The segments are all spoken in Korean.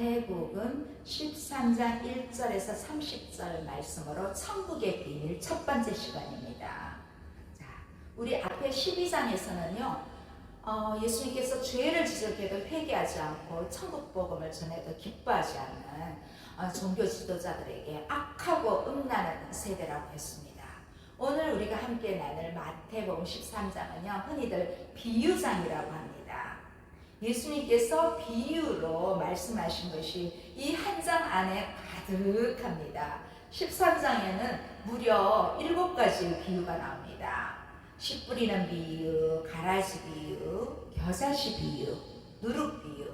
마태복음 13장 1절에서 30절 말씀으로 천국의 비밀 첫 번째 시간입니다. 자, 우리 앞에 12장에서는요, 예수님께서 죄를 지적해도 회개하지 않고 천국 복음을 전해도 기뻐하지 않는 종교 지도자들에게 악하고 음란한 세대라고 했습니다. 오늘 우리가 함께 나눌 마태복음 13장은요, 흔히들 비유장이라고 합니다. 예수님께서 비유로 말씀하신 것이 이 한 장 안에 가득합니다. 13장에는 무려 7가지 비유가 나옵니다. 씨 뿌리는 비유, 가라지 비유, 겨자씨 비유, 누룩 비유,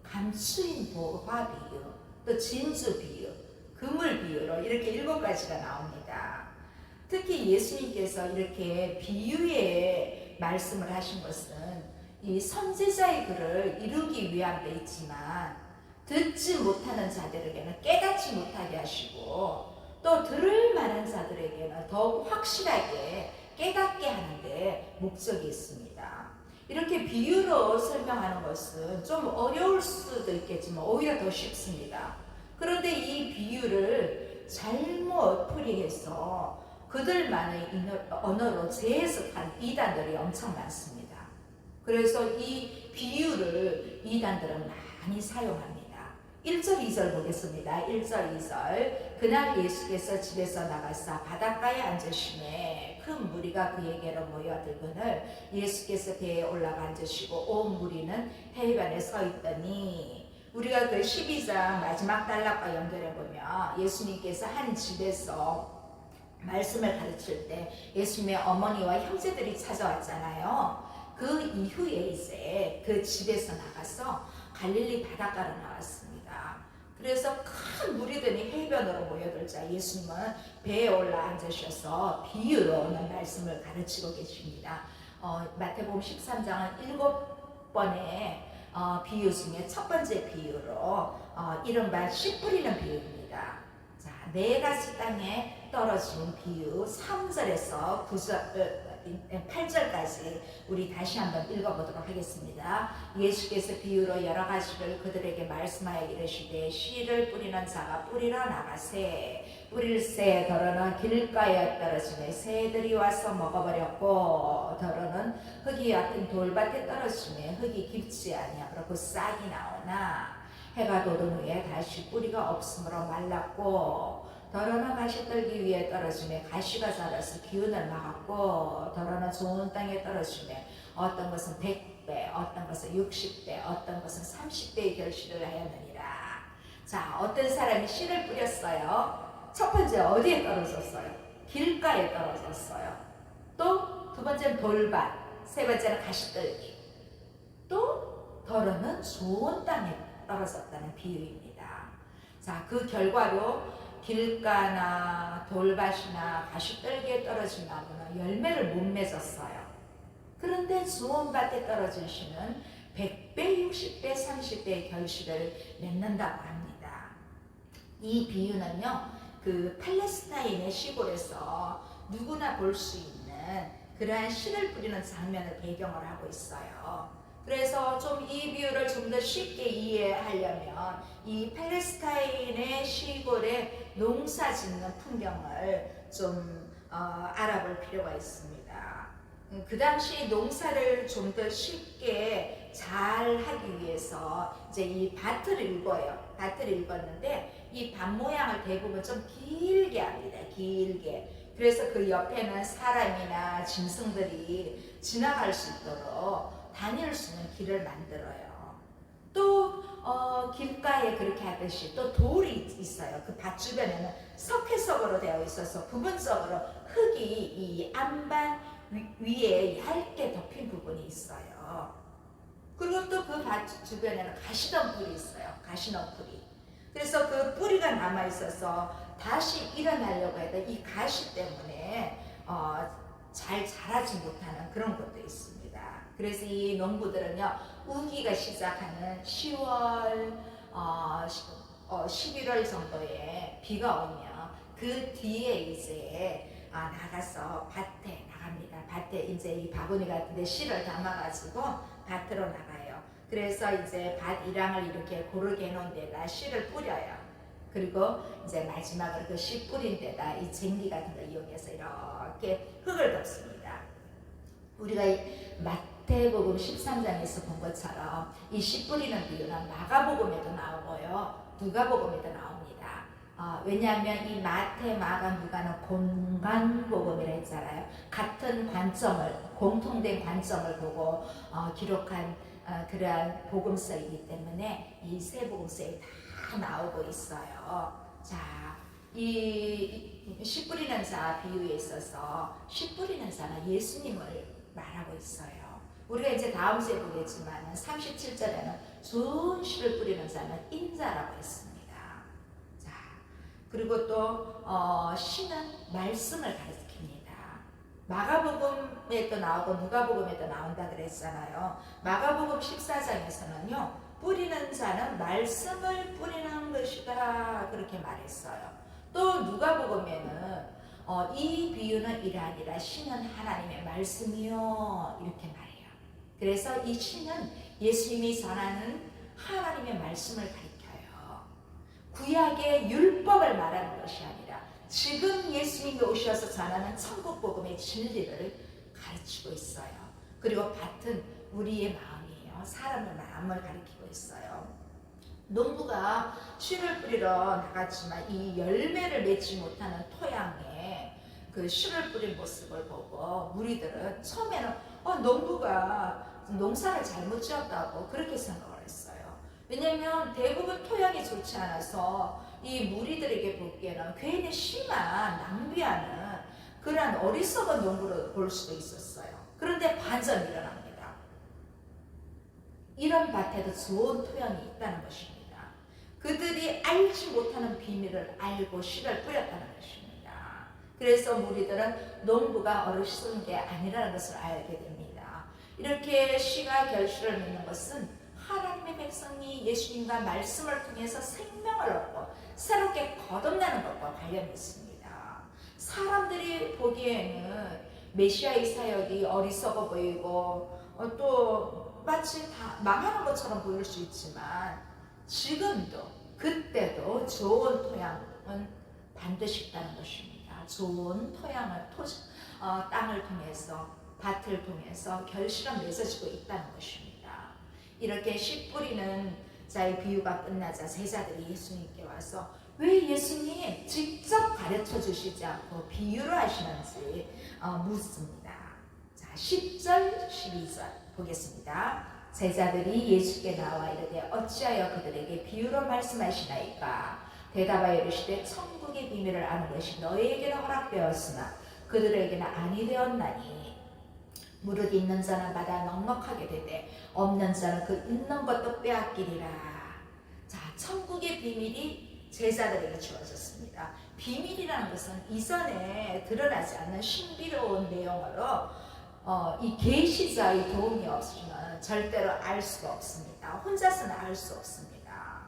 감추인 보화 비유, 또 진주 비유, 그물 비유로 이렇게 7가지가 나옵니다. 특히 예수님께서 이렇게 비유의 말씀을 하신 것은 이 선지자의 글을 이루기 위함 돼 있지만 듣지 못하는 자들에게는 깨닫지 못하게 하시고 또 들을 만한 자들에게는 더욱 확실하게 깨닫게 하는데 목적이 있습니다. 이렇게 비유로 설명하는 것은 좀 어려울 수도 있겠지만 오히려 더 쉽습니다. 그런데 이 비유를 잘못 풀이해서 그들만의 언어로 재해석한 이단들이 엄청 많습니다. 그래서 이 비유를 이단들은 많이 사용합니다. 1절 2절 보겠습니다. 1절 2절 그날 예수께서 집에서 나가사 바닷가에 앉으시매 큰 무리가 그에게로 모여들거늘 예수께서 배에 올라가 앉으시고 온 무리는 해변에 서 있더니 우리가 그 12장 마지막 단락과 연결해 보면 예수님께서 한 집에서 말씀을 가르칠 때 예수님의 어머니와 형제들이 찾아왔잖아요. 그 이후에 이제 그 집에서 나가서 갈릴리 바닷가로 나왔습니다. 그래서 큰 무리들이 해변으로 모여들자 예수님은 배에 올라 앉으셔서 비유로는 말씀을 가르치고 계십니다. 마태복음 13장은 7번의 비유 중에 첫 번째 비유로 이른바 씨 뿌리는 비유입니다. 자, 4가지 땅에 떨어진 비유 3절에서 8절까지 우리 다시 한번 읽어보도록 하겠습니다. 예수께서 비유로 여러 가지를 그들에게 말씀하여 이르시되 씨를 뿌리는 자가 뿌리러 나가세 뿌릴새 더러는 길가에 떨어지매 새들이 와서 먹어버렸고 더러는 흙이 얕은 돌밭에 떨어지매 흙이 깊지 아니하므로 그 싹이 나오나 해가 돋은 후에 다시 뿌리가 없으므로 말랐고 더러는 가시 떨기 위해 떨어지매 가시가 자라서 기운을 막았고 더러는 좋은 땅에 떨어지매 어떤 것은 100배 어떤 것은 60배 어떤 것은 30배의 결실을 하였느니라. 자, 어떤 사람이 씨를 뿌렸어요. 첫 번째 어디에 떨어졌어요? 길가에 떨어졌어요. 또 두 번째는 돌밭, 세 번째는 가시떨기, 또 더러는 좋은 땅에 떨어졌다는 비유입니다. 자, 그 결과로 길가나 돌밭이나 가시떨기에 떨어진 나무는 열매를 못 맺었어요. 그런데 좋은 밭에 떨어진 씨는 100배, 60배, 30배의 결실을 맺는다고 합니다. 이 비유는요, 그 팔레스타인의 시골에서 누구나 볼 수 있는 그러한 씨를 뿌리는 장면을 배경으로 하고 있어요. 그래서 좀 이 비유를 좀 더 쉽게 이해하려면 이 팔레스타인의 시골의 농사 짓는 풍경을 좀 알아볼 필요가 있습니다. 그 당시 농사를 좀 더 쉽게 잘 하기 위해서 이제 이 밭을 읽어요. 밭을 읽었는데 이 밭 모양을 대부분 좀 길게 합니다. 길게. 그래서 그 옆에는 사람이나 짐승들이 지나갈 수 있도록 다닐 수 있는 길을 만들어요. 또 길가에 그렇게 하듯이 또 돌이 있어요. 그 밭 주변에는 석회석으로 되어 있어서 부분적으로 흙이 이 안반 위에 얇게 덮인 부분이 있어요. 그리고 또 그 밭 주변에는 가시덤불이 있어요. 가시덤불이. 그래서 그 뿌리가 남아 있어서 다시 일어나려고 해도 이 가시 때문에 잘 자라지 못하는 그런 것도 있습니다. 그래서 이 농부들은요, 우기가 시작하는 10월, 11월 정도에 비가 오면 그 뒤에 이제 나가서 밭에 나갑니다. 밭에 이제 이 바구니 같은데 씨를 담아가지고 밭으로 나가요. 그래서 이제 밭 이랑을 이렇게 고르게 해놓은 데다 씨를 뿌려요. 그리고 이제 마지막으로 그 씨 뿌린 데다 이 쟁기 같은 걸 이용해서 이렇게 흙을 덮습니다. 우리가 마태복음 13장에서 본 것처럼 이 씨 뿌리는 비유는 마가복음에도 나오고요, 누가복음에도 나옵니다. 왜냐하면 이 마태, 마가, 누가는 공간복음이라 했잖아요. 같은 관점을, 공통된 관점을 보고 기록한 그러한 복음서이기 때문에 이 세 복음서에 다 나오고 있어요. 자, 이 씨 뿌리는 자 비유에 있어서 씨 뿌리는 자는 예수님을 말하고 있어요. 우리가 이제 다음 주에 보겠지만 37절에는 좋은 씨를 뿌리는 자는 인자라고 했습니다. 자, 그리고 또 씨는 말씀을 가리킵니다. 마가복음에도 나오고 누가복음에도 나온다 그랬잖아요. 마가복음 14장에서는요, 뿌리는 자는 말씀을 뿌리는 것이다 그렇게 말했어요. 또 누가복음에는 이 비유는 이러하니라, 씨는 하나님의 말씀이요 이렇게 말해요. 그래서 이 씨는 예수님이 전하는 하나님의 말씀을 가리켜요. 구약의 율법을 말하는 것이 아니라 지금 예수님이 오셔서 전하는 천국복음의 진리를 가르치고 있어요. 그리고 밭은 우리의 마음이에요. 사람의 마음을 가리키고 있어요. 농부가 씨를 뿌리러 나갔지만 이 열매를 맺지 못하는 토양에 그 씨를 뿌린 모습을 보고 무리들은 처음에는 농부가 농사를 잘못 지었다고 그렇게 생각을 했어요. 왜냐하면 대부분 토양이 좋지 않아서 이 무리들에게 보기에는 괜히 씨만 낭비하는 그런 어리석은 농부로 볼 수도 있었어요. 그런데 반전이 일어납니다. 이런 밭에도 좋은 토양이 있다는 것입니다. 그들이 알지 못하는 비밀을 알고 씨를 뿌렸다는 것입니다. 그래서 무리들은 농부가 어리석은 게 아니라는 것을 알게 됩니다. 이렇게 씨가 결실을 맺는 것은 하나님의 백성이 예수님과 말씀을 통해서 생명을 얻고 새롭게 거듭나는 것과 관련이 있습니다. 사람들이 보기에는 메시아의 사역이 어리석어 보이고 또 마치 다 망하는 것처럼 보일 수 있지만 지금도 그때도 좋은 토양은 반드시 있다는 것입니다. 좋은 토양을 땅을 통해서 밭을 통해서 결실은 맺어지고 있다는 것입니다. 이렇게 씨 뿌리는 자의 비유가 끝나자 제자들이 예수님께 와서 왜 예수님 직접 가르쳐 주시지 않고 비유로 하시는지 묻습니다. 자, 10절 12절 보겠습니다. 제자들이 예수께 나와 이르되 어찌하여 그들에게 비유로 말씀하시나이까? 대답하여 이르시되 천국의 비밀을 아는 것이 너희에게는 허락되었으나 그들에게는 아니 되었나니 무릇 있는 자는 받아 넉넉하게 되되 없는 자는 그 있는 것도 빼앗기리라. 자, 천국의 비밀이 제자들에게 주어졌습니다. 비밀이라는 것은 이전에 드러나지 않는 신비로운 내용으로 이 계시자의 도움이 없으면 절대로 알 수가 없습니다. 혼자서는 알 수 없습니다.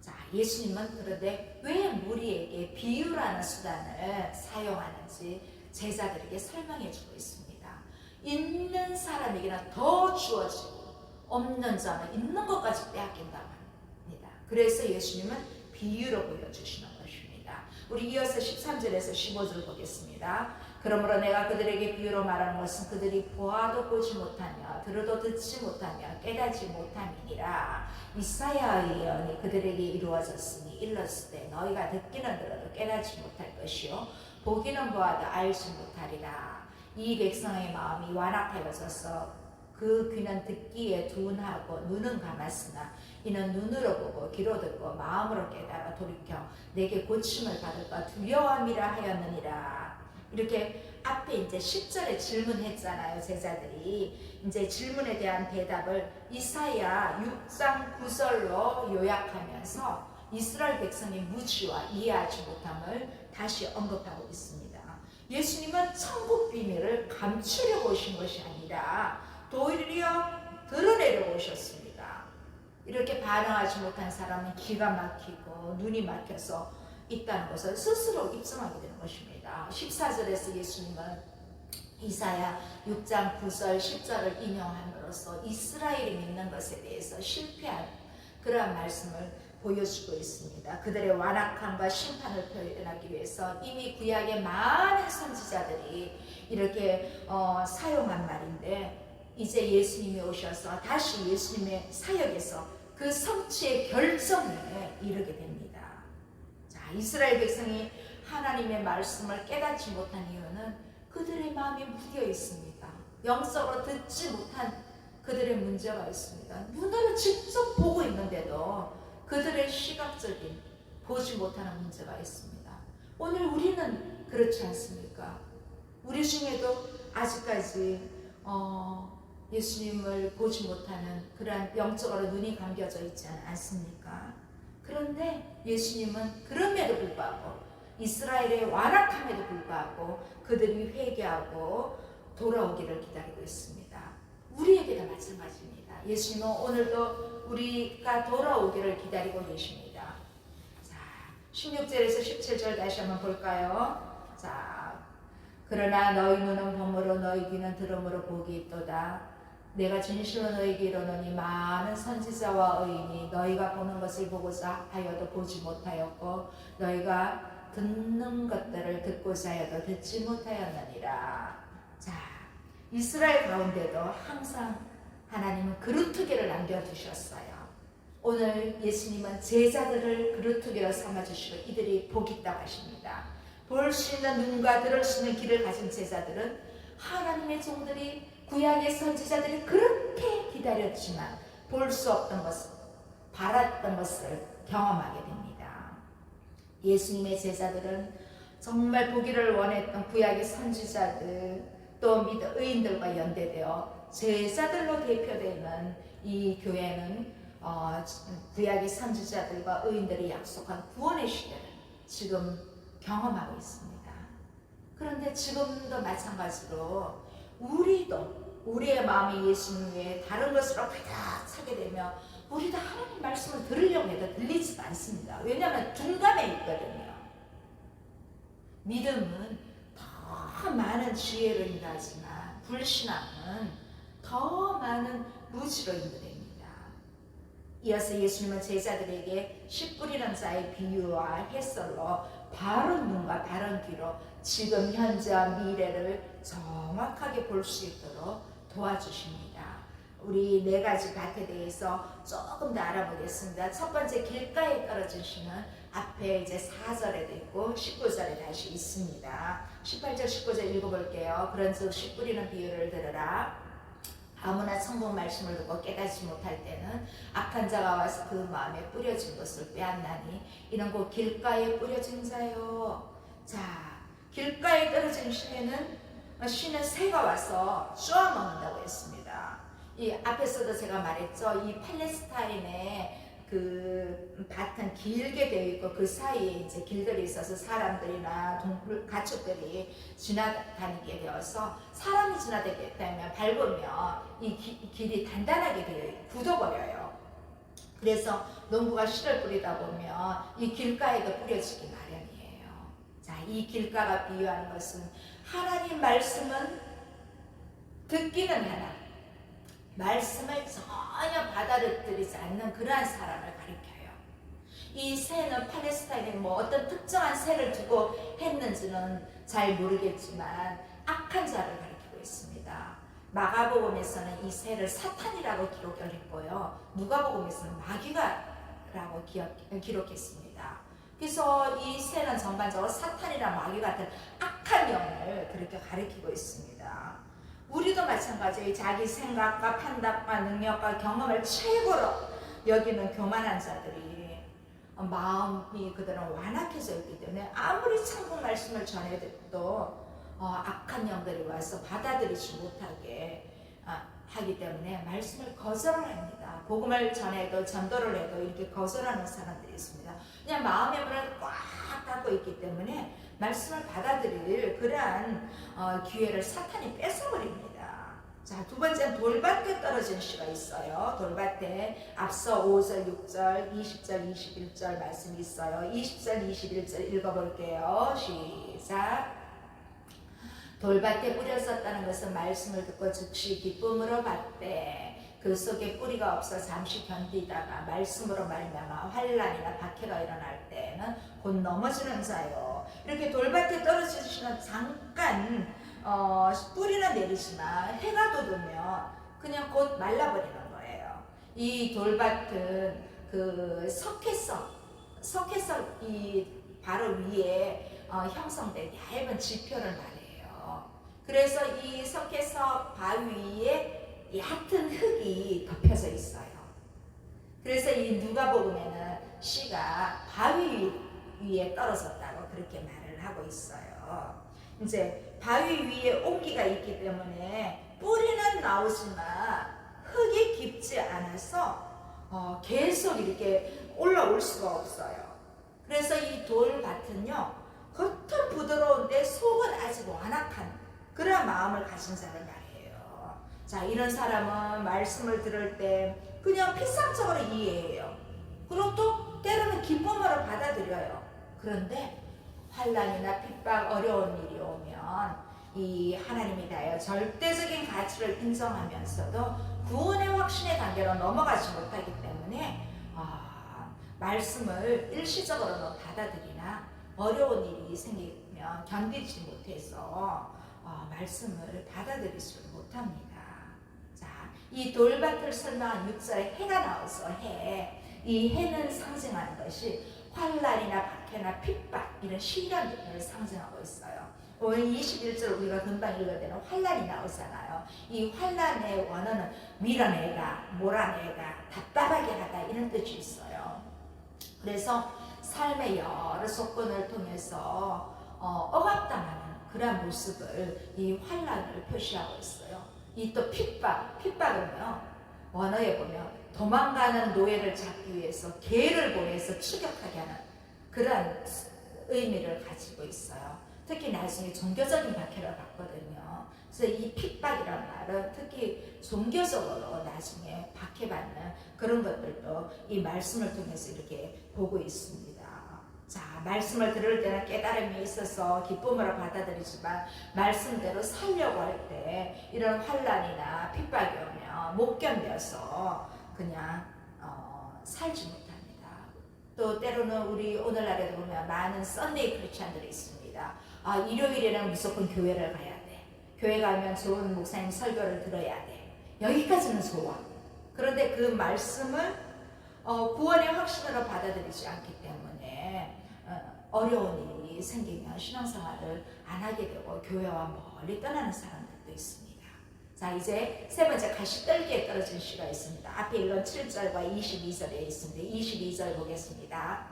자, 예수님은 그런데 왜 무리에게 비유라는 수단을 사용하는지 제자들에게 설명해 주고 있습니다. 있는 사람에게는 더 주어지고 없는 자는 있는 것까지 빼앗긴다고 합니다. 그래서 예수님은 비유로 보여주시는 것입니다. 우리 이어서 13절에서 15절 보겠습니다. 그러므로 내가 그들에게 비유로 말하는 것은 그들이 보아도 보지 못하며 들어도 듣지 못하며 깨닫지 못함이니라. 이사야의 예언이 그들에게 이루어졌으니 일렀을 때 너희가 듣기는 들어도 깨닫지 못할 것이요 보기는 보아도 알지 못하리라. 이 백성의 마음이 완악하여져서 그 귀는 듣기에 둔하고 눈은 감았으나 이는 눈으로 보고 귀로 듣고 마음으로 깨달아 돌이켜 내게 고침을 받을까 두려워함이라 하였느니라. 이렇게 앞에 이제 10절에 질문했잖아요. 제자들이 이제 질문에 대한 대답을 이사야 6장 9절로 요약하면서 이스라엘 백성의 무지와 이해하지 못함을 다시 언급하고 있습니다. 예수님은 천국 비밀을 감추려고 오신 것이 아니라 도리어 드러내려고 오셨습니다. 이렇게 반응하지 못한 사람은 기가 막히고 눈이 막혀서 있다는 것을 스스로 입증하게 되는 것입니다. 14절에서 예수님은 이사야 6장 9절 10절을 인용함으로써 이스라엘이 믿는 것에 대해서 실패한 그러한 말씀을 보여주고 있습니다. 그들의 완악함과 심판을 표현하기 위해서 이미 구약의 많은 선지자들이 이렇게 사용한 말인데, 이제 예수님이 오셔서 다시 예수님의 사역에서 그 성취의 결정에 이르게 됩니다. 자, 이스라엘 백성이 하나님의 말씀을 깨닫지 못한 이유는 그들의 마음이 무뎌 있습니다. 영적으로 듣지 못한 그들의 문제가 있습니다. 눈으로 직접 보고 있는데도 그들의 시각적인 보지 못하는 문제가 있습니다. 오늘 우리는 그렇지 않습니까? 우리 중에도 아직까지 예수님을 보지 못하는 그러한 영적으로 눈이 감겨져 있지 않습니까? 그런데 예수님은 그럼에도 불구하고 이스라엘의 완악함에도 불구하고 그들이 회개하고 돌아오기를 기다리고 있습니다. 우리에게도 마찬가지입니다. 예수님은 오늘도 우리가 돌아오기를 기다리고 계십니다. 자, 16절에서 17절 다시 한번 볼까요? 자, 그러나 너희 눈은 범으로 너희 귀는 들음으로 복이 있도다. 내가 진실로 너희에게 이르노니 많은 선지자와 의인이 너희가 보는 것을 보고자 하여도 보지 못하였고 너희가 듣는 것들을 듣고자 하여도 듣지 못하였느니라. 자, 이스라엘 가운데도 항상 하나님은 그루터기를 남겨두셨어요. 오늘 예수님은 제자들을 그루터기로 삼아주시고 이들이 복이 있다고 하십니다. 볼 수 있는 눈과 들을 수 있는 귀를 가진 제자들은 하나님의 종들이 구약의 선지자들이 그렇게 기다렸지만 볼 수 없던 것을, 바랐던 것을 경험하게 됩니다. 예수님의 제자들은 정말 보기를 원했던 구약의 선지자들 또 의인들과 연대되어 제자들로 대표되는 이 교회는 구약의 선지자들과 의인들이 약속한 구원의 시대를 지금 경험하고 있습니다. 그런데 지금도 마찬가지로 우리도 우리의 마음이 예수님 외에 다른 것으로 가득 차게 되면 우리도 하나님 말씀을 들으려고 해도 들리지도 않습니다. 왜냐하면 중간에 있거든요. 믿음은 더 많은 지혜로 인도하지만 불신앙은 더 많은 무지로 인도됩니다. 이어서 예수님은 제자들에게 씨 뿌리는 자의 비유와 해설로 바른 눈과 바른 귀로 지금 현재와 미래를 정확하게 볼 수 있도록 도와주십니다. 우리 네 가지 밭에 대해서 조금 더 알아보겠습니다. 첫 번째, 길가에 떨어진 씨는 앞에 이제 4절에도 있고 19절에 다시 있습니다. 18절 19절 읽어볼게요. 그런즉 씨 뿌리는 비유를 들으라. 아무나 천국 말씀을 듣고 깨닫지 못할 때는 악한 자가 와서 그 마음에 뿌려진 것을 빼앗나니 이는 곧 길가에 뿌려진 자요. 자, 길가에 떨어진 씨는 새가 와서 쏘아먹는다고 했습니다. 이 앞에서도 제가 말했죠. 이 팔레스타인의 그 밭은 길게 되어 있고 그 사이에 이제 길들이 있어서 사람들이나 가축들이 지나다니게 되어서 사람이 지나다니게 되면 밟으면 이 길이 단단하게 굳어버려요. 그래서 농부가 씨를 뿌리다 보면 이 길가에도 뿌려지기 마련이에요. 자, 이 길가가 비유하는 것은 하나님 말씀은 듣기는 하나 말씀을 전혀 받아들이지 않는 그러한 사람을 가리켜요. 이 새는 팔레스타인에 어떤 특정한 새를 두고 했는지는 잘 모르겠지만 악한 자를 가리키고 있습니다. 마가복음에서는 이 새를 사탄이라고 기록을 했고요. 누가복음에서는 마귀가라고 기록했습니다. 그래서 이 새는 전반적으로 사탄이나 마귀 같은 악한 영을 그렇게 가리키고 있습니다. 우리도 마찬가지예요. 자기 생각과 판단과 능력과 경험을 최고로 여기는 교만한 자들이 마음이 그들은 완악해져 있기 때문에 아무리 천국 말씀을 전해도 악한 영들이 와서 받아들이지 못하게 하기 때문에 말씀을 거절을 합니다. 복음을 전해도 전도를 해도 이렇게 거절하는 사람들이 있습니다. 그냥 마음의 문을 꽉 닫고 있기 때문에 말씀을 받아들일 그러한 기회를 사탄이 뺏어버립니다. 자, 두 번째는 돌밭에 떨어진 씨가 있어요. 돌밭에 앞서 5절, 6절, 20절, 21절 말씀이 있어요. 20절, 21절 읽어볼게요. 시작. 돌밭에 뿌렸었다는 것은 말씀을 듣고 즉시 기쁨으로 받되 그 속에 뿌리가 없어 잠시 견디다가 말씀으로 말미암아 환난이나 박해가 일어날 때는 곧 넘어지는 자요. 이렇게 돌밭에 떨어지시는 잠깐 뿌리는 내리지만 해가 돋으면 그냥 곧 말라버리는 거예요. 이 돌밭은 그 석회석 이 바로 위에 형성된 얇은 지표를 말해요. 그래서 이 석회석 바위에 얕은 흙이 덮여져 있어요. 그래서 이 누가복음에는 씨가 바위 위에 떨어졌다고 그렇게 말을 하고 있어요. 이제 바위 위에 온기가 있기 때문에 뿌리는 나오지만 흙이 깊지 않아서 계속 이렇게 올라올 수가 없어요. 그래서 이 돌밭은요, 겉은 부드러운데 속은 아직 완악한 그런 마음을 가진 자를 말해요. 자, 이런 사람은 말씀을 들을 때 그냥 피상적으로 이해해요. 그리고 또 때로는 기쁨으로 받아들여요. 그런데 환난이나 핍박, 어려운 일이 오면 이 하나님이 다하여 절대적인 가치를 인정하면서도 구원의 확신의 단계로 넘어가지 못하기 때문에 말씀을 일시적으로는 받아들이나 어려운 일이 생기면 견디지 못해서 말씀을 받아들이지 못합니다. 자, 이 돌밭을 설명한 6절에 해가 나와서 이 해는 상징하는 것이 환난이나 박해나 핍박 이런 시련들을 상징하고 있어요. 오늘 21절 우리가 금방 읽어야 되는 환난이 나오잖아요. 이 환난의 원어는 밀어내다, 몰아내다, 답답하게 하다 이런 뜻이 있어요. 그래서 삶의 여러 조건을 통해서 억압당하는 그런 모습을 이 환난을 표시하고 있어요. 이 또 핍박은요, 원어에 보면 도망가는 노예를 잡기 위해서 개를 보내서 추격하게 하는 그런 의미를 가지고 있어요. 특히 나중에 종교적인 박해를 받거든요. 그래서 이 핍박이란 말은 특히 종교적으로 나중에 박해받는 그런 것들도 이 말씀을 통해서 이렇게 보고 있습니다. 자, 말씀을 들을 때는 깨달음이 있어서 기쁨으로 받아들이지만 말씀대로 살려고 할 때 이런 환난이나 핍박이 오면 못 견뎌서 그냥 살지 못합니다. 또 때로는 우리 오늘날에도 보면 많은 썬데이 크리스찬들이 있습니다. 일요일에는 무조건 교회를 가야 돼. 교회 가면 좋은 목사님 설교를 들어야 돼. 여기까지는 좋아. 그런데 그 말씀을 구원의 확신으로 받아들이지 않기 때문에 어려운 일이 생기면 신앙생활을 안 하게 되고 교회와 멀리 떠나는 사람들도 있습니다. 자, 이제 세 번째 가시떨기에 떨어진 시가 있습니다. 앞에 읽은 7절과 22절에 있습니다. 22절 보겠습니다.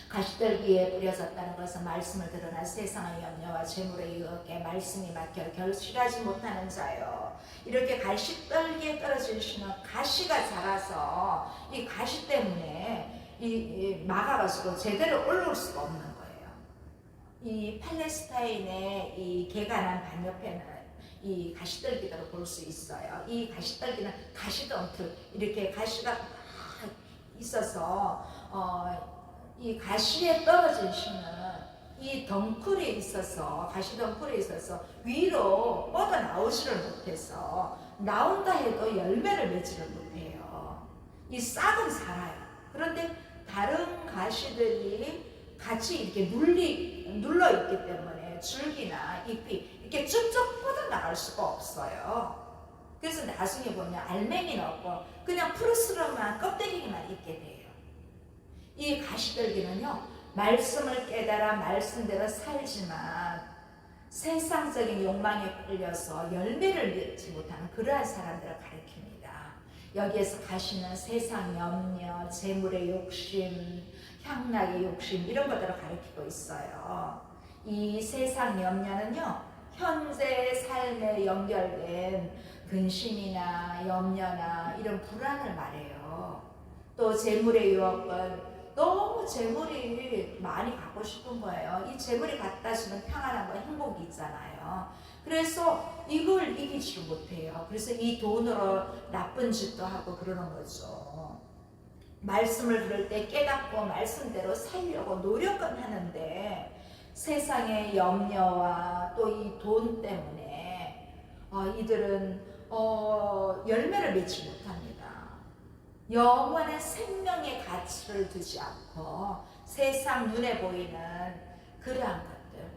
가시떨기에 뿌려졌다는 것은 말씀을 들으나 세상의 염려와 재물에 의하게 말씀이 막혀 결실하지 못하는 자요. 이렇게 가시떨기에 떨어질 시는 가시가 자라서 이 가시 때문에 막아가지고 제대로 올라올 수가 없는 거예요. 이 팔레스타인의 이 개간한 반옆에는 이 가시떨기들을 볼 수 있어요. 이 가시떨기는 가시덩틀 이렇게 가시가 있어서 이 가시에 떨어진 씨는 이 덩쿨에 있어서 가시 덩쿨에 있어서 위로 뻗어 나오지를 못해서 나온다 해도 열매를 맺지를 못해요. 이 싹은 살아요. 그런데 다른 가시들이 같이 이렇게 눌러 있기 때문에 줄기나 잎이 이렇게 쭉쭉 뻗어 나갈 수가 없어요. 그래서 나중에 보면 알맹이는 없고 그냥 푸르스름한 껍데기만 있게 돼요. 이 가시떨기는요, 말씀을 깨달아 말씀대로 살지만 세상적인 욕망에 끌려서 열매를 맺지 못하는 그러한 사람들을 가리킵니다. 여기에서 가시는 세상 염려, 재물의 욕심, 향락의 욕심 이런 것들을 가리키고 있어요. 이 세상 염려는요, 현재 삶에 연결된 근심이나 염려나 이런 불안을 말해요. 또 재물의 유혹은 너무 재물이 많이 갖고 싶은 거예요. 이 재물이 갖다 주는 평안함과 행복이 있잖아요. 그래서 이걸 이기지를 못해요. 그래서 이 돈으로 나쁜 짓도 하고 그러는 거죠. 말씀을 들을 때 깨닫고 말씀대로 살려고 노력은 하는데 세상의 염려와 또 이 돈 때문에 이들은 열매를 맺지 못합니다. 영원한 생명의 가치를 두지 않고 세상 눈에 보이는 그러한 것들,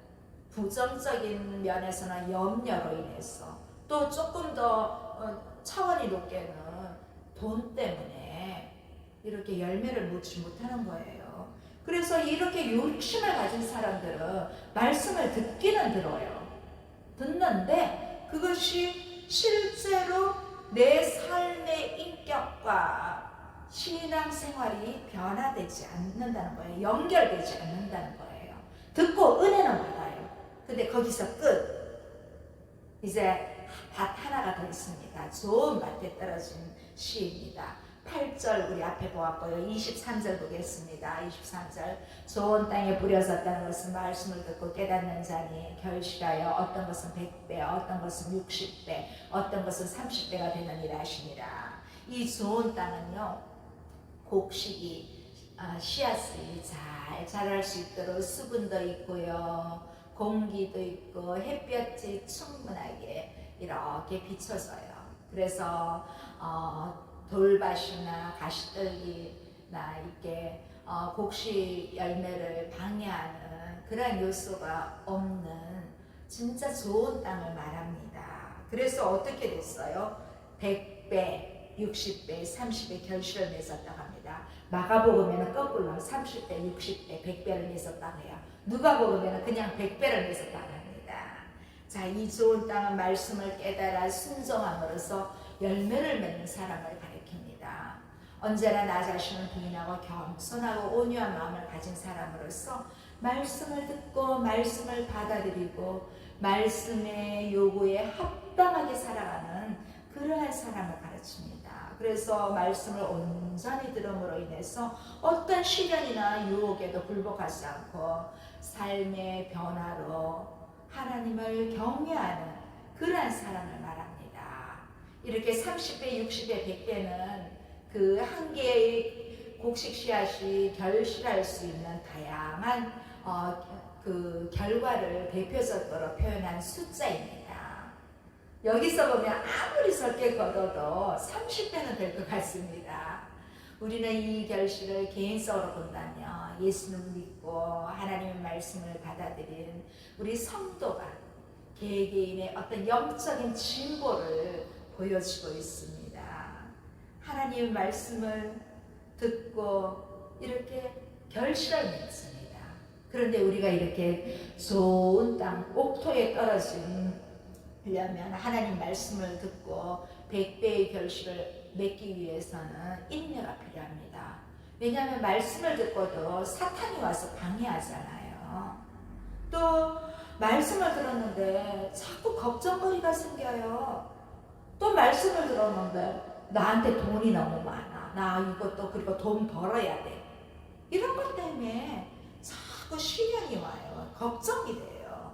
부정적인 면에서는 염려로 인해서 또 조금 더 차원이 높게는 돈 때문에 이렇게 열매를 맺지 못하는 거예요. 그래서 이렇게 욕심을 가진 사람들은 말씀을 듣기는 들어요. 듣는데 그것이 실제로 내 삶의 인격과 신앙생활이 변화되지 않는다는 거예요. 연결되지 않는다는 거예요. 듣고 은혜는 받아요. 근데 거기서 끝. 이제 밭 하나가 더 있습니다. 좋은 밭에 떨어진 시입니다. 8절 우리 앞에 보았고요. 23절 보겠습니다. 23절 좋은 땅에 뿌려졌다는 것은 말씀을 듣고 깨닫는 자니 결실하여 어떤 것은 100배, 어떤 것은 60배, 어떤 것은 30배가 되느니라 하시니라. 이 좋은 땅은요, 곡식이 씨앗이 잘 자랄 수 있도록 수분도 있고요, 공기도 있고 햇볕이 충분하게 이렇게 비춰져요. 그래서 돌밭이나 가시떨기나 이렇게 곡식 열매를 방해하는 그런 요소가 없는 진짜 좋은 땅을 말합니다. 그래서 어떻게 됐어요? 100배, 60배, 30배 결실을 맺었다고 합니다. 마가복음에는 거꾸로 30배, 60배, 100배를 맺었다고 해요. 누가복음에는 그냥 100배를 맺었다고 합니다. 자, 이 좋은 땅은 말씀을 깨달아 순종함으로써 열매를 맺는 사람을 가리킵니다. 언제나 나 자신을 부인하고 겸손하고 온유한 마음을 가진 사람으로서 말씀을 듣고 말씀을 받아들이고 말씀의 요구에 합당하게 살아가는 그러한 사람을 가르칩니다. 그래서 말씀을 온전히 들음으로 인해서 어떤 시련이나 유혹에도 굴복하지 않고 삶의 변화로 하나님을 경외하는 그러한 사람을 말합니다. 이렇게 30배, 60배, 100배는 그 한 개의 곡식 씨앗이 결실할 수 있는 다양한 그 결과를 대표적으로 표현한 숫자입니다. 여기서 보면 아무리 적게 걷어도 30배는 될 것 같습니다. 우리는 이 결실을 개인적으로 본다면 예수님을 믿고 하나님의 말씀을 받아들인 우리 성도가 개개인의 어떤 영적인 진보를 보여주고 있습니다. 하나님의 말씀을 듣고 이렇게 결실을 맺습니다. 그런데 우리가 이렇게 좋은 땅, 옥토에 떨어지려면 하나님 말씀을 듣고 100배의 결실을 맺기 위해서는 인내가 필요합니다. 왜냐하면 말씀을 듣고도 사탄이 와서 방해하잖아요. 또 말씀을 들었는데 자꾸 걱정거리가 생겨요. 또 말씀을 들었는데 나한테 돈이 너무 많아. 나 이것도 그리고 돈 벌어야 돼. 이런 것 때문에 자꾸 시련이 와요. 걱정이 돼요.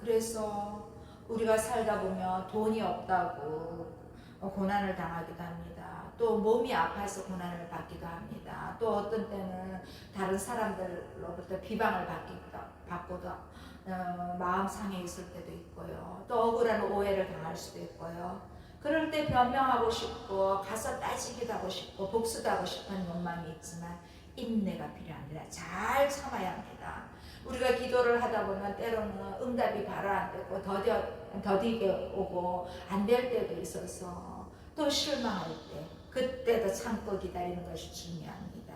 그래서 우리가 살다 보면 돈이 없다고 고난을 당하기도 합니다. 또 몸이 아파서 고난을 받기도 합니다. 또 어떤 때는 다른 사람들로부터 비방을 받고도 마음 상해 있을 때도 있고요. 또 억울한 오해를 당할 수도 있고요. 그럴 때 변명하고 싶고 가서 따지기도 하고 싶고 복수도 하고 싶은 욕망이 있지만 인내가 필요합니다. 잘 참아야 합니다. 우리가 기도를 하다 보면 때로는 응답이 바로 안 되고 더디게 오고 안 될 때도 있어서 또 실망할 때 그때도 참고 기다리는 것이 중요합니다.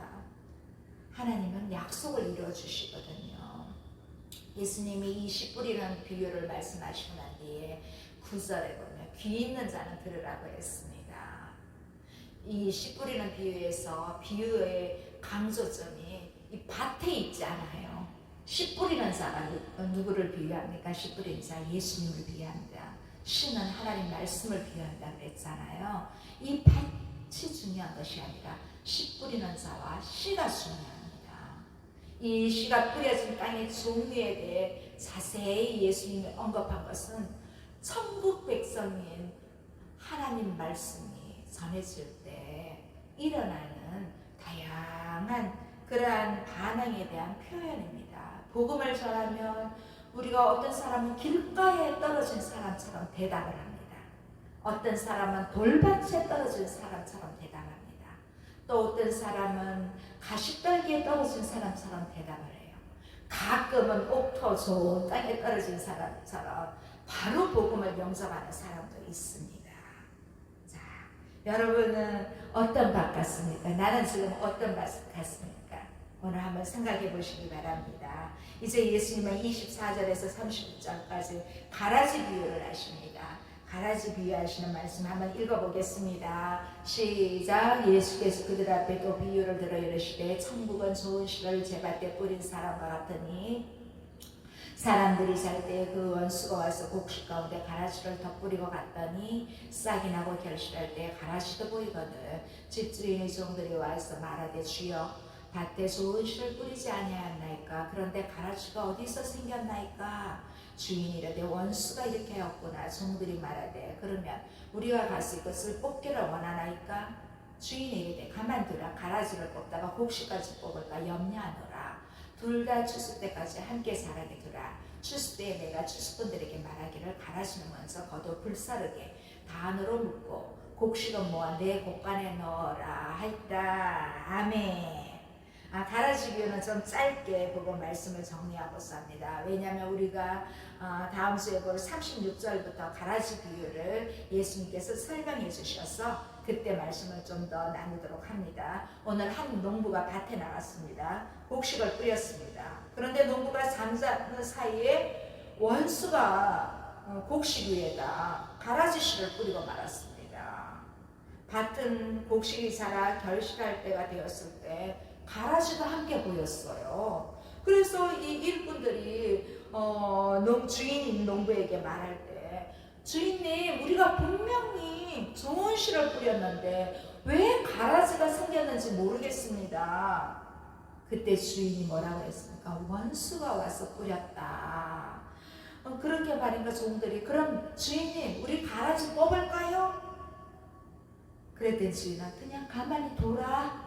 하나님은 약속을 이루어 주시거든요. 예수님이 이 씨 뿌리는 비유를 말씀하시고 난 뒤에 9절에 보면 귀 있는 자는 들으라고 했습니다. 이 씨 뿌리는 비유에서 비유의 강조점이 이 밭에 있지 않아요. 씨 뿌리는 자가 누구를 비유합니까? 씨 뿌리는 자 예수님을 비유합니다. 씨는 하나님 말씀을 비유한다고 했잖아요. 이 밭이 중요한 것이 아니라 씨 뿌리는 자와 씨가 중요합니다. 이 씨가 뿌려진 땅의 종류에 대해 자세히 예수님이 언급한 것은 천국 백성인 하나님 말씀이 전해질 때 일어나는 다양한 그러한 반응에 대한 표현입니다. 복음을 전하면 우리가 어떤 사람은 길가에 떨어진 사람처럼 대답을 합니다. 어떤 사람은 돌밭에 떨어진 사람처럼 대답합니다. 또 어떤 사람은 가시떨기에 떨어진 사람처럼 대답을 해요. 가끔은 옥토 좋은 땅에 떨어진 사람처럼 바로 복음을 영접하는 사람도 있습니다. 자, 여러분은 어떤 밭 같습니까? 나는 지금 어떤 밭 같습니까? 오늘 한번 생각해 보시기 바랍니다. 이제 예수님은 24절에서 30절까지 가라지 비유를 하십니다. 가라지 비유하시는 말씀 한번 읽어보겠습니다. 시작. 예수께서 그들 앞에 또 비유를 들어 이르시되 천국은 좋은 씨를 제밭에 뿌린 사람과 같으니 사람들이 살 때 그 원수가 와서 곡식 가운데 가라지를 덧뿌리고 갔더니 싹이 나고 결실할 때 가라지도 보이거든 집주인의 종들이 와서 말하되 주여 밭에 좋은 씨를 뿌리지 아니하였나이까 그런데 가라지가 어디서 생겼나이까 주인이 이르되 원수가 이렇게 하였구나. 종들이 말하되 그러면 우리가 가서 이것을 뽑기를 원하나이까 주인이 이르되 가만두라. 가라지를 뽑다가 곡식까지 뽑을까 염려하노라. 둘 다 추수 때까지 함께 자라게 두라. 추수 때에 내가 추수꾼들에게 말하기를 가라지는 먼저 걷어 불사르게 단으로 묶고 곡식은 모아 내 곡간에 넣어라 하였다. 아멘. 가라지 비유는 좀 짧게 보고 말씀을 정리하고 쌉니다. 왜냐하면 우리가 다음 주에 볼 36절부터 가라지 비유를 예수님께서 설명해 주셔서 그때 말씀을 좀 더 나누도록 합니다. 오늘 한 농부가 밭에 나갔습니다. 곡식을 뿌렸습니다. 그런데 농부가 잠자는 사이에 원수가 곡식 위에다 가라지 씨를 뿌리고 말았습니다. 밭은 곡식이 자라 결실할 때가 되었을 때 가라지도 함께 보였어요. 그래서 이 일꾼들이 주인인 농부에게 말할 때 주인님 우리가 분명히 좋은 씨를 뿌렸는데 왜 가라지가 생겼는지 모르겠습니다. 그때 주인이 뭐라고 했습니까? 원수가 와서 뿌렸다. 그렇게 말하니까 종들이 그럼 주인님 우리 가라지 뽑을까요? 그랬더니 주인은 그냥 가만히 둬라.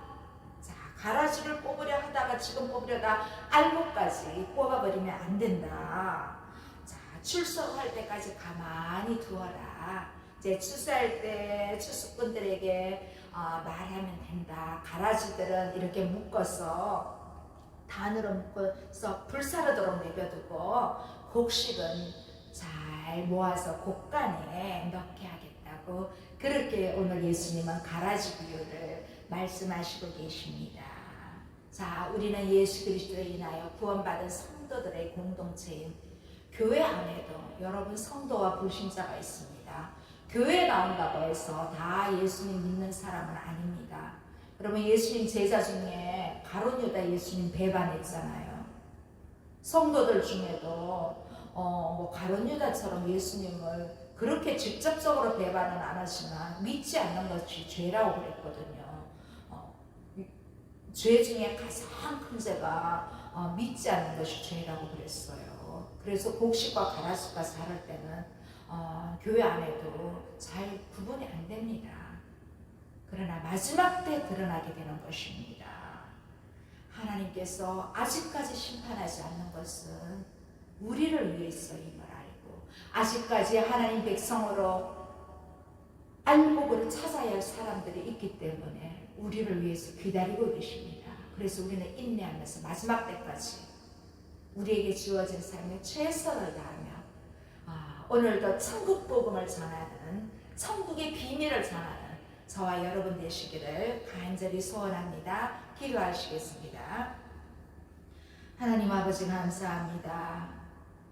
가라지를 뽑으려 하다가 지금 뽑으려다 알목까지 뽑아버리면 안 된다. 자, 출석할 때까지 가만히 두어라. 이제 추수할 때 추수꾼들에게 말하면 된다. 가라지들은 이렇게 묶어서 단으로 묶어서 불사르도록 내버두고 곡식은 잘 모아서 곡간에 넣게 하겠다고 그렇게 오늘 예수님은 가라지 비유를 말씀하시고 계십니다. 자, 우리는 예수 그리스도에 인하여 구원받은 성도들의 공동체인 교회 안에도 여러분 성도와 불신자가 있습니다. 교회 나온다고 해서 다 예수님 믿는 사람은 아닙니다. 여러분 예수님 제자 중에 가룟 유다 예수님 배반했잖아요. 성도들 중에도 가룟 유다처럼 예수님을 그렇게 직접적으로 배반은 안 하지만 믿지 않는 것이 죄라고 그랬거든요. 죄 중에 가장 큰 죄가 믿지 않는 것이 죄라고 그랬어요. 그래서 곡식과 가라지가 자랄 때는 교회 안에도 잘 구분이 안 됩니다. 그러나 마지막 때 드러나게 되는 것입니다. 하나님께서 아직까지 심판하지 않는 것은 우리를 위해서임을 알고 아직까지 하나님 백성으로 알복을 찾아야 할 사람들이 있기 때문에 우리를 위해서 기다리고 계십니다. 그래서 우리는 인내하면서 마지막 때까지 우리에게 주어진 삶에 최선을 다하며 오늘도 천국 복음을 전하는 천국의 비밀을 전하는 저와 여러분 되시기를 간절히 소원합니다. 기도하시겠습니다. 하나님 아버지 감사합니다.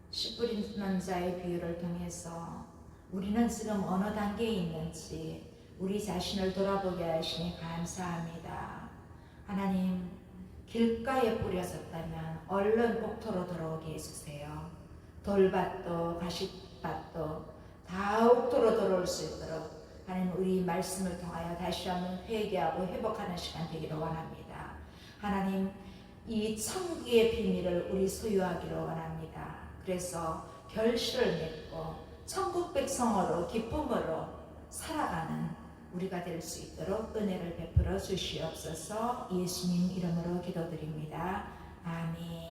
씨 뿌리는 자의 비유를 통해서 우리는 지금 어느 단계에 있는지 우리 자신을 돌아보게 하시니 감사합니다. 하나님 길가에 뿌려졌다면 얼른 옥토로 들어오게 해주세요. 돌밭도 가시밭도 다 옥토로 들어올 수 있도록 하나님 우리 말씀을 통하여 다시 한번 회개하고 회복하는 시간 되기를 원합니다. 하나님 이 천국의 비밀을 우리 소유하기를 원합니다. 그래서 결실을 맺고 천국 백성으로 기쁨으로 살아가는 우리가 될 수 있도록 은혜를 베풀어 주시옵소서. 예수님 이름으로 기도드립니다. 아멘.